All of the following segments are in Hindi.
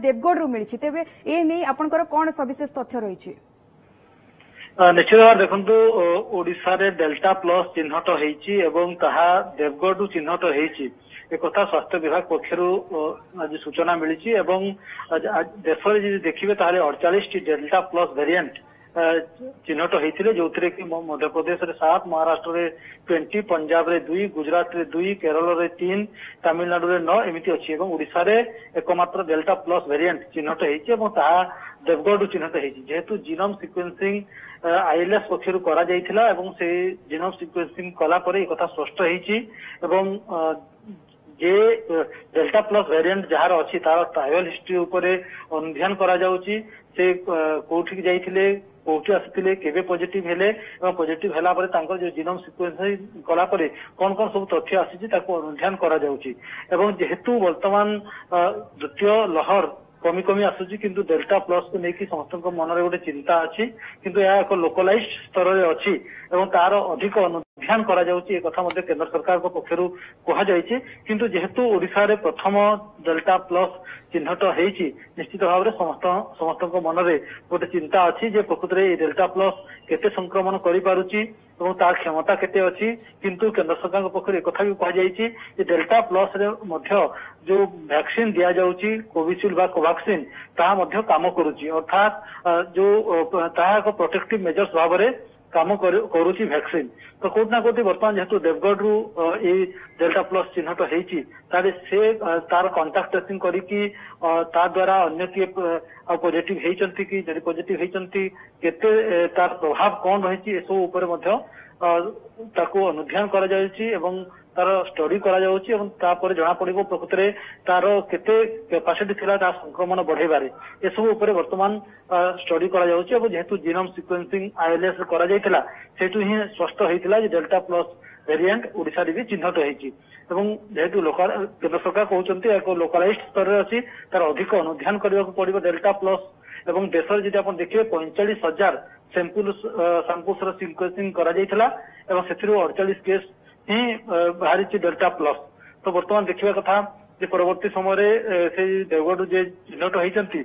देवगढ़ मिली तेरे ए नहीं आपंकर कौन सविशेष तथ्य रही? निश्चित भाव देखु ओडिशा रे डेल्टा प्लस चिन्हट होईची एवं ताहा देवगढ़ चिन्हट होईची एक कथा स्वास्थ्य विभाग पक्षरु आज सूचना मिली एवं देश में देखिए ताले 48 डेल्टा प्लस वेरिएंट चिन्हट होते जो कि मध्य प्रदेश रे 7, महाराष्ट्र रे 20, पंजाब रे 2, गुजरात रे 2, केरल रे 3, तमिलनाडु रे 9 एमती अच्छी ओडिशा रे एकमात्र डेल्टा प्लस वेरिएंट चिन्हट होती देवगढ़ चिन्हट होती जेहेतु जीनोम सिक्वेन्सिंग आईएलएस पक्षरु करा जायथिला एवं से जीनोम सिक्वेन्सिंग कला परे कथा स्पष्ट होईची एवं जे डेल्टा प्लस वेरिएंट जहार अच्छी तार ट्राइवल हिस्ट्री उपरे अनुध्यान करा जाउची से कोठी जाइथिले कोठी आसिथिले केबे पॉजिटिव हेले एवं पॉजिटिव हैला परे तांकर जो जीनोम सिक्वेन्सिंग कला परे कोन कोन सब तथ्य आसीची ताको अनुध्यान करा जाउची एवं जेहेतु वर्तमान द्वितीय लहर कमी कमी आसुची किंतु डेल्टा प्लस को लेकिन समस्त मन में गोटे चिंता अच्छी किंतु यह एक लोकलाइज स्तर में अच्छी एवं तार अधिक अनुध्यान करा जाउची एक कथा मध्य केंद्र सरकार को पक्षरु कहा जायछि किंतु जेहेतु ओडिशा रे प्रथम डेल्टा प्लस चिन्हट होईची निश्चित भाव में समस्त मन में गोटे चिंता अच्छी जे प्रकृत में डेल्टा प्लस केते संक्रमण करि पारुची एवं तार क्षमता केते अच्छी किंतु केंद्र सरकार पक्ष एक कथा भी कहा जायछि जे डेल्टा प्लस रे मध्य जो वैक्सीन दिया जाउची कोविशील्ड बा कोवैक्सीन ता मध्य काम करूची अर्थात जो ता एक प्रोटेक्टिव मेजर्स भाव में काम करूची वैक्सीन तो कोट ना कोटी वर्तमान जेहेतु देवगढ़ रु डेल्टा प्लस चिन्हट होईची तारे से तार कांटेक्ट ट्रेसिंग करिकी ता द्वारा अन्य किए पॉजिटिव होईचंती कि जदि पॉजिटिव होईचंती केते तार प्रभाव कौन रही एसबू उपर मध्य ताको अनुध्यान करा जायछि एवं तार स्टडी करा जाउछि एवं तापर जणा पड़िबो प्रकृत रे तार केते कैपेसिटी थिला ता संक्रमण बढ़ेबारे एसबू उपर वर्तमान स्टडी करा जाउछि एवं जेहेतु जीनोम सिक्वेन्सिंग आईएलएस करा जायतिला सेटु ही स्पष्ट होइतिला जे डेल्टा प्लस वेरिएंट ओडिशा रे भी चिन्हट होईछि एवं जेहेतु लोकल केंद्र सरकार कहउचंती एक लोकलाइज्ड स्तर रे अछि तार अधिक अनुध्यान करबा को पड़िबो डेल्टा प्लस एवं देश रे जदि आपण देखिबे 45,000 सैंपल्स रो सिक्वेन्सिंग करा जायतिला एवं सेथिरु 48 केस ही बाहरी डेल्टा प्लस तो वर्तमान देखा कथा परवर्ती समय से देवगढ़ जे चिन्हट होती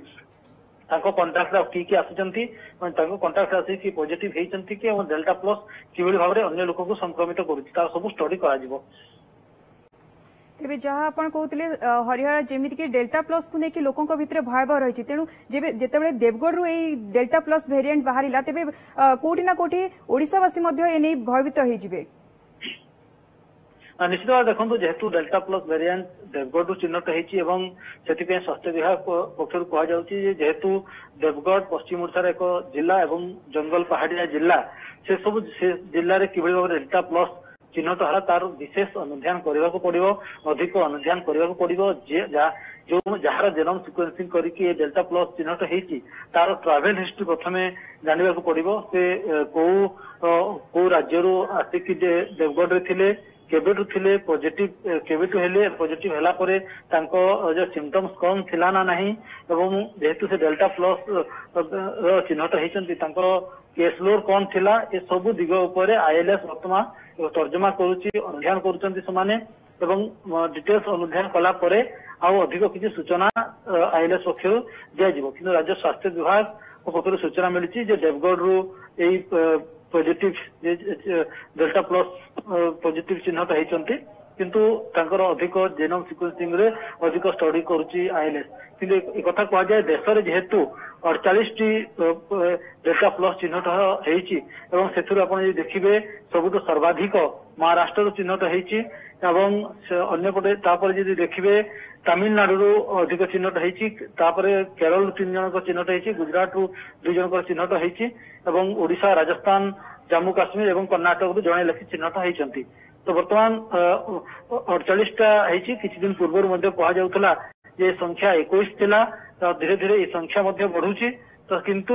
कंटाक्ट किए आसुंच कंटाक्ट आसिक पॉजिटिव होती कि डेल्टा प्लस किभली भाव में अन्य लोक को संक्रमित कर सब स्टडी कर तेज जहाँ आप कहते हरिहर जमीक डेल्टा प्लस को लेकिन लोकों भितर भयावह रही तेणु जिते देवगढ़ रु डेल्टा प्लस वेरिएंट बाहर तेज कोटी ना कोटी ओडिशावासी भयभीत हो निश्चित भाव देखो जेहेतु डेल्टा प्लस वेरिएंट देवगढ़ चिन्हट होती स्वास्थ्य विभाग पक्षर कहुँ जेहेतु देवगढ़ पश्चिम ओडिशार एक जिला एवं जंगल पहाड़िया जिला से सब जिले में किभली भाव डेल्टा प्लस चिन्हट है तार विशेष अनुध्यान करने को पड़ो अधिक अनुध्यान करने को पड़ो जो जार जेनोम सिक्वेन्सिंग करके डेल्टा प्लस चिन्हट होती तार ट्रावेल हिस्ट्री प्रथम जानवा पड़ो से कौ राज्य आसिक देवगढ़ रे थिले केबेटू थिले पॉजिटिव केबेटू हेले पॉजिटिव हैला परे तांको जो सिम्पटम्स कौन थिला ना नहीं एवं जेहेतु से डेल्टा प्लस चिन्हट होती केस लोड कौन थिला ए सब दिग उपर आईएलएस वर्तमान तर्जमा करुच्ची अनुध्यान करुचंती समाने एवं डिटेल्स अनुध्यान कला परे आउ अधिक किसी सूचना आईएलएस पक्षर दिज्व कि राज्य स्वास्थ्य विभाग पक्षर सूचना मिली देवगढ़ रु पॉजिटिव डेल्टा प्लस पॉजिटिव चिन्हट होती किंतु तांकर अधिक जेनोम सिक्वेन्सिंग रे अधिक स्टडी करुच्ची आईएलएस किंतु एक कथा कह जाए देश में जेहेतु 48 डेल्टा प्लस चिन्हट होती एवं से आप देखिए सबुठ सर्वाधिक महाराष्ट्र चिन्हट होती एवं अन्यपटे जब देखिए तमिलनाडु अधिक चिन्हट होती केरल 3 जन चिन्हट होती गुजरात 2 जन चिन्हट होती एवं ओडिशा राजस्थान जम्मू काश्मीर एवं कर्नाटक जड़े लेखि चिन्हट होती तो वर्तमान 48टा किसी दिन पूर्व कहला ये संख्या 21 थिला तो धीरे धीरे ये संख्या बढ़ुची तो किंतु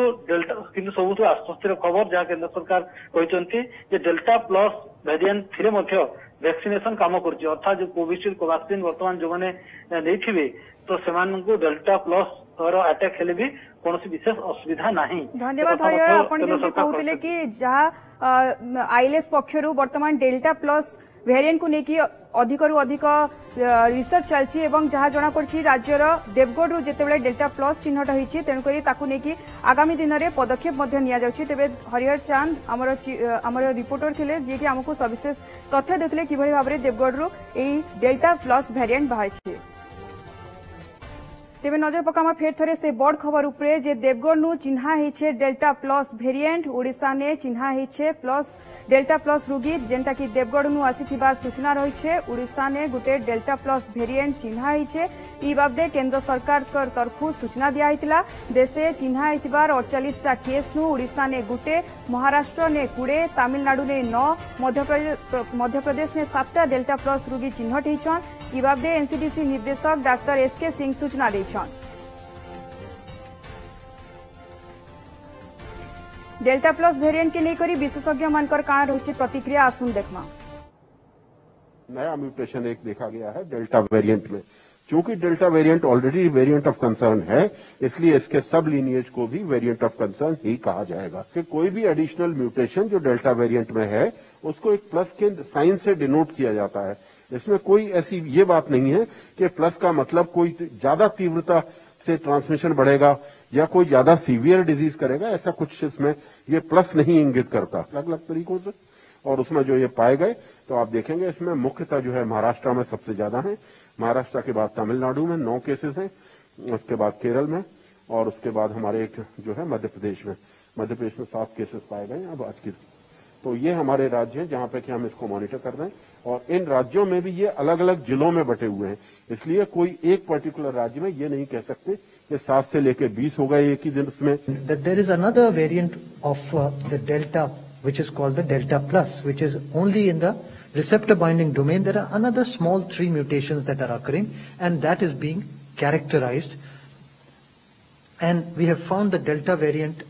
सबुठ आश्चर्य खबर जहाँ केंद्र सरकार कहते डेल्टा प्लस वेरिएंट थिरे वैक्सीनेशन काम करुच्ची अर्थात जो कोविशील्ड कोवैक्सीन वर्तमान जो मैंने नहीं तो से डेल्टा प्लस अटैक हेले भी कौन विशेष असुविधा नहीं। धन्यवाद हरिहर कहते कि जहाँ आईएलएस पक्षर वर्तमान डेल्टा प्लस वेरिएंट को लेकिन अधिक रु अधिक रिसर्च चलछि एवं जहाँ जना पड़छि राज्यर देवगढ़ जितेबाला डेल्टा प्लस चिन्हट होइछि तेणुकरी ताकू लेकिन आगामी दिन में पदक्षेप मध्य निया जाउछि। तेबे हरिहर चांद आमर रिपोर्टर थिले जे कि हमकु सविशेष तथ्य देथिले किभଳି भाबरे देवगढ़ रु एई डेल्टा प्लस वेरिएंट बाहरिछि। तेबे नजर पकामा फेर थरे से बड़ खबर उपरे जे देवगढ़ नु चिन्हा हेछे डेल्टा प्लस वेरिएंट ओडिशा ने चिन्हा हेछे प्लस डेल्टा प्लस रोगी जेंटा कि देवगढ़ नु आसीथिबार सूचना रहिछे। ओडिशा ने गुटे डेल्टा प्लस वेरिएंट चिन्हा हेछे ई बाबदे केंद्र सरकार कर तरफु सूचना दिया हितला। देशे चिन्हा हेतिबार 48 टा केस नु ओडिशा ने गुटे, महाराष्ट्र ने 20, तमिलनाडु ने 9, मध्य प्रदेश ने 7 टा डेल्टा प्लस रोगी चिन्हट हेछन। ई बाबदे एनसीडीसी निर्देशक डॉक्टर एसके सिंह सूचना देछन। डेल्टा प्लस वेरिएंट के लेकर विशेषज्ञ मानकर काण रही प्रतिक्रिया आसुन देखमा। नया म्यूटेशन एक देखा गया है डेल्टा वेरिएंट में। क्योंकि delta variant already variant of concern है, इसलिए इसके सब लीनिएज को भी वेरिएंट ऑफ कंसर्न ही कहा जाएगा। कि कोई भी एडिशनल म्यूटेशन जो डेल्टा वेरिएंट में है उसको एक प्लस के साइन से डिनोट किया जाता है। इसमें कोई ऐसी ये बात नहीं है कि प्लस का मतलब कोई ज्यादा तीव्रता से ट्रांसमिशन बढ़ेगा या कोई ज्यादा सीवियर डिजीज करेगा, ऐसा कुछ इसमें ये प्लस नहीं इंगित करता। अलग अलग तरीकों से और उसमें जो ये पाए गए तो आप देखेंगे इसमें मुख्यतः जो है महाराष्ट्र में सबसे ज्यादा है। महाराष्ट्र के बाद तमिलनाडु में 9 केसेस हैं, उसके बाद केरल में और उसके बाद हमारे एक जो है मध्य प्रदेश में 7 केसेस पाए गए अब आज की। तो ये हमारे राज्य हैं जहां पे कि हम इसको मॉनिटर कर रहे हैं और इन राज्यों में भी ये अलग अलग जिलों में बटे हुए हैं। इसलिए कोई एक पर्टिकुलर राज्य में ये नहीं कह सकते कि 7 से लेकर 20 हो गए एक ही दिन उसमें। There is another variant of the delta which is called the delta plus, which is only in the receptor binding domain. There are another small 3 mutations that are occurring and that is being characterized, and we have found the delta variant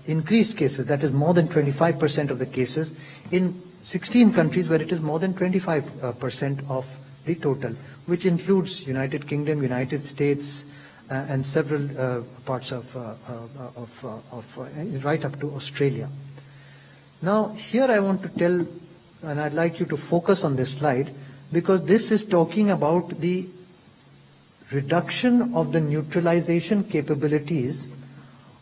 increased cases, that is more than 25% of the cases in 16 countries where it is more than 25% of the total, which includes United Kingdom, United States, and several parts of right up to Australia. Now here I want to tell, and I'd like you to focus on this slide, because this is talking about the reduction of the neutralization capabilities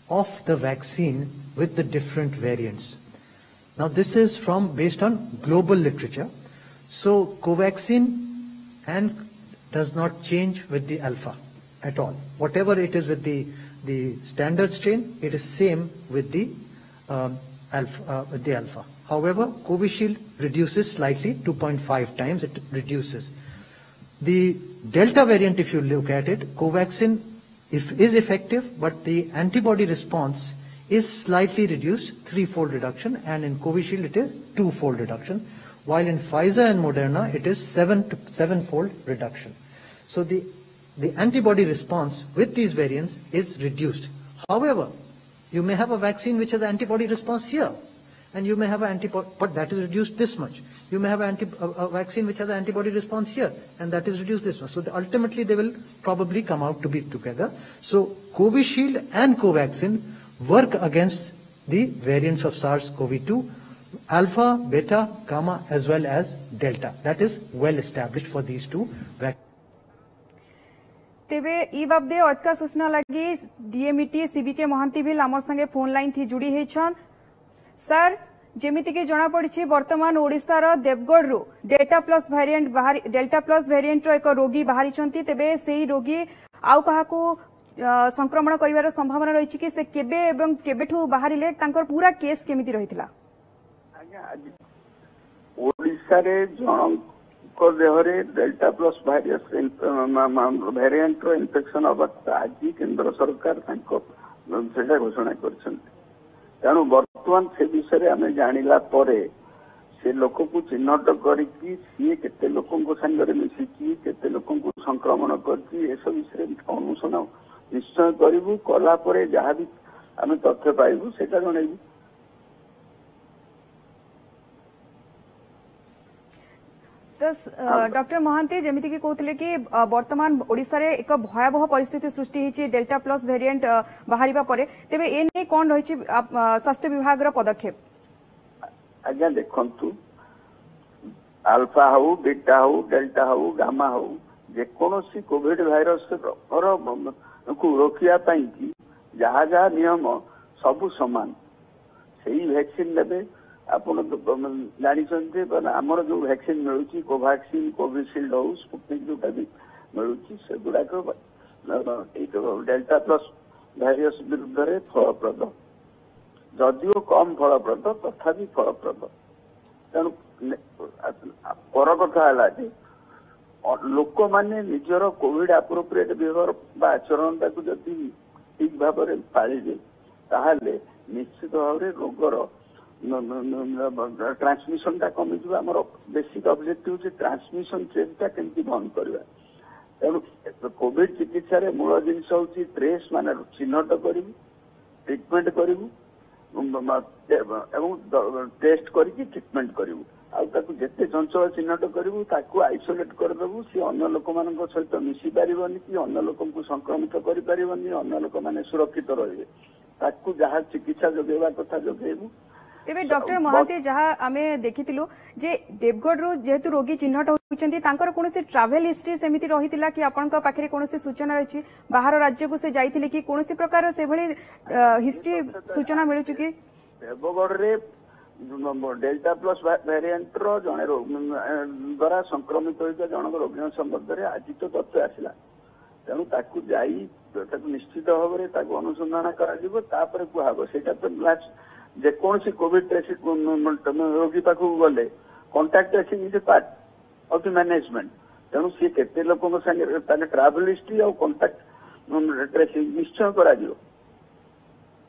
of the vaccine with the different variants. Now this is based on global literature. So Covaxin does not change with the alpha at all. Whatever it is with the standard strain, it is same with the alpha. However, Covishield reduces slightly, 2.5 times it reduces. The Delta variant, if you look at it, Covaxin is effective, but the antibody response is slightly reduced, 3-fold reduction, and in Covishield it is 2-fold reduction, while in Pfizer and Moderna it is 7-fold reduction. So the antibody response with these variants is reduced. However, you may have a vaccine which has antibody response here, and you may have an antibody, but that is reduced this much. You may have a vaccine which has an antibody response here, and that is reduced this much. So ultimately they will probably come out to be together. So Covishield and Covaxin work against the variants of SARS-CoV-2, alpha, beta, gamma, as well as delta. That is well established for these two vaccines. तेबे ई बाबदे अधिका सूचना लगी डीएमईटी सीबीके महांती भी आमर संगे फोन लाइन थी जुड़ी हेछन। सर, जेमिति के जना पड़ी वर्तमान ओडिशार देवगढ़ रु डेल्टा प्लस वेरिएंट रो एक रोगी बाहरी छंती, तेबे सेही रोगी आउ काहाकू संक्रमण करिवार संभावना रही कि से केबे एवं केबेठू बाहरिले तांकर पूरा केस केमिति रहितला? ओडिशा रे जनक देहरे डेल्टा प्लस वेरिएंट रो इन्फेक्शन अवस्था आज केंद्र सरकार सेटा घोषणा करछन्ति। तेणु वर्तमान से विषय आम जानिला परे से लोक को चिन्हट करिकी सी केते लोकंको संगरे मिसिकी केते लोकंको संक्रमण करची ए सब विषय अनुसंधान निश्चय करिवु, कला परे जहाँ भी आम तथ्य पाइबु सेटा जणाइबु। डॉक्टर महांती जमिति की कहते कि वर्तमान ओडिशा रे एक भयावह परिस्थिति सृष्टि होती डेल्टा प्लस वेरिएंट बाहरिबा परे, तेबे ए नै कोन रहिछि स्वास्थ्य विभाग रो पदक्षेप? आज्ञा देखंतु आल्फा हो बीटा हो डेल्टा हो गामा हो जेकोसी कोविड भाइरस को रोकिया कि जहाँ जहाँ नियम सबू सामान से ही वैक्सीन नेबे आपण जानते आमर जो वैक्सीन मिलूँ कोवैक्सीन कोविशील्ड हो स्पुटनिक जोटा भी मिलूँ से गुड़ाक डेल्टा प्लस भाइरस विरुद्ध में फलप्रद जदिओ कम फलप्रद तथापि फलप्रद तेणु पर कथा है लोक मैंने निजर कोविड एप्रोप्रिएट बिहेवियर आचरण टाक जदि ठीक भाव में पालिबे ताहले निश्चित भाव में रोगर ट्रांसमिशन टा कमी आमर बेसिक ऑब्जेक्टिव ट्रांसमिशन चेन टा केमती बंद करवा तेणु कोविड चिकित्सा मूल जिनस हूँ ट्रेस माने चिन्हट करू ट्रिटमेंट करू टेस्ट करके ट्रिटमेंट करू आते चंचल चिन्हट करू आइसोलेट करदेबू सी अन्य लोक मान सहित मिसी पारनि कि अन्य लोक संक्रमित करें अन्य लोक मैंने सुरक्षित रहिबे ताकू जहाँ चिकित्सा जोगेवा कथा जोगेबू तेबे डॉक्टर महांती जहाँ आमे देखिथिलु जे देवगढ़ जेहेतु रोगी चिन्हट होइछन्ती तांकर कोनोसी ट्रैवल हिस्ट्री सेमिति रहितिला कि आपनका पाखरे कोनोसी सूचना रहिछि बाहर राज्य को से जाइथिले कि कोनोसी प्रकार से भली हिस्ट्री सूचना मिलुछि कि देवगढ़ रे डेल्टा प्लस वेरिएंट रो जने द्वारा संक्रमित होइका जनक रोगी संबंध में आज तो तथ्य आसिला तेणु ताकू जाई ताकू निश्चित भाव में ताकू अनुसंधान कराजिबो तापर कुहाबो सेटा तो जेकोसी कोविड ट्रेसिंग रोगी पाखु गले contact tracing is a part of the management तेणु सी केते लोक संगे ट्रैवल हिस्ट्री और कांटेक्ट ट्रेसिंग निश्चय कराजिबो